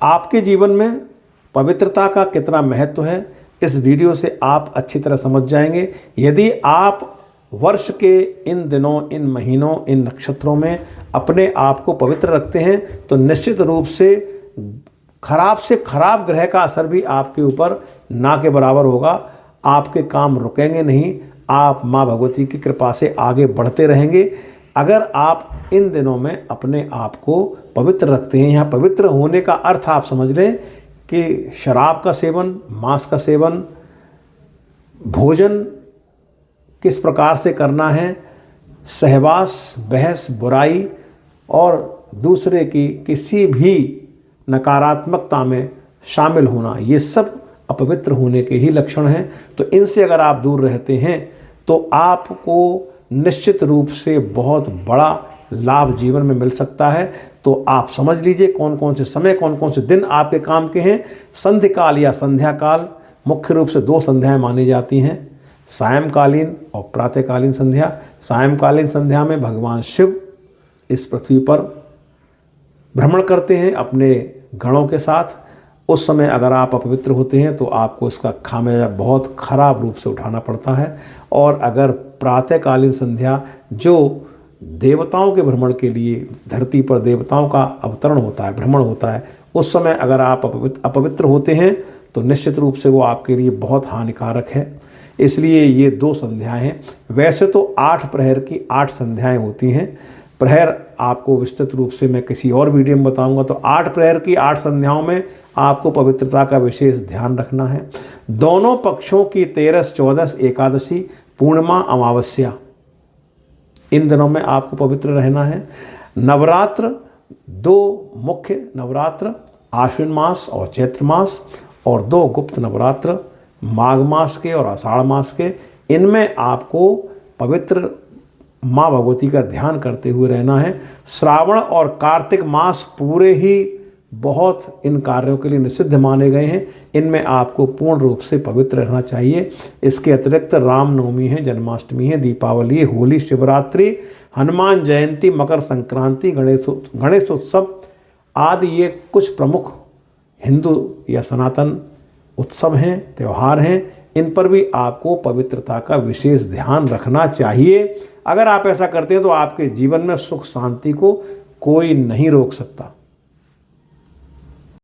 आपके जीवन में पवित्रता का कितना महत्व है इस वीडियो से आप अच्छी तरह समझ जाएंगे। यदि आप वर्ष के इन दिनों, इन महीनों, इन नक्षत्रों में अपने आप को पवित्र रखते हैं तो निश्चित रूप से खराब से खराब ग्रह का असर भी आपके ऊपर ना के बराबर होगा। आपके काम रुकेंगे नहीं, आप माँ भगवती की कृपा से आगे बढ़ते रहेंगे अगर आप इन दिनों में अपने आप को पवित्र रखते हैं। यहाँ पवित्र होने का अर्थ आप समझ लें कि शराब का सेवन, मांस का सेवन, भोजन किस प्रकार से करना है, सहवास, बहस, बुराई और दूसरे की किसी भी नकारात्मकता में शामिल होना, ये सब अपवित्र होने के ही लक्षण हैं। तो इनसे अगर आप दूर रहते हैं तो आपको निश्चित रूप से बहुत बड़ा लाभ जीवन में मिल सकता है। तो आप समझ लीजिए कौन कौन से समय, कौन कौन से दिन आपके काम के हैं। संध्या काल या संध्या काल मुख्य रूप से 2 संध्याएं मानी जाती हैं, सायंकालीन और प्रातःकालीन संध्या। सायंकालीन संध्या में भगवान शिव इस पृथ्वी पर भ्रमण करते हैं अपने गणों के साथ। उस समय अगर आप अपवित्र होते हैं तो आपको इसका खामियाजा बहुत खराब रूप से उठाना पड़ता है। और अगर प्रातःकालीन संध्या जो देवताओं के भ्रमण के लिए, धरती पर देवताओं का अवतरण होता है, भ्रमण होता है, उस समय अगर आप अपवित्र होते हैं तो निश्चित रूप से वो आपके लिए बहुत हानिकारक है। इसलिए ये 2 संध्याएं हैं। वैसे तो 8 प्रहर की 8 संध्याएं होती हैं। प्रहर आपको विस्तृत रूप से मैं किसी और वीडियो में बताऊंगा। तो 8 प्रहर की 8 संध्याओं में आपको पवित्रता का विशेष ध्यान रखना है। दोनों पक्षों की 13, 14, एकादशी, पूर्णिमा, अमावस्या, इन दिनों में आपको पवित्र रहना है। नवरात्र, 2 मुख्य नवरात्र, आश्विन मास और चैत्र मास, और 2 गुप्त नवरात्र माघ मास के और आषाढ़ मास के, इनमें आपको पवित्र माँ भगवती का ध्यान करते हुए रहना है। श्रावण और कार्तिक मास पूरे ही बहुत इन कार्यों के लिए निषिद्ध माने गए हैं। इनमें आपको पूर्ण रूप से पवित्र रहना चाहिए। इसके अतिरिक्त रामनवमी है, जन्माष्टमी है, दीपावली, होली, शिवरात्रि, हनुमान जयंती, मकर संक्रांति, गणेशोत्सव आदि ये कुछ प्रमुख हिंदू या सनातन उत्सव हैं, त्यौहार हैं। इन पर भी आपको पवित्रता का विशेष ध्यान रखना चाहिए। अगर आप ऐसा करते हैं तो आपके जीवन में सुख शांति को कोई नहीं रोक सकता।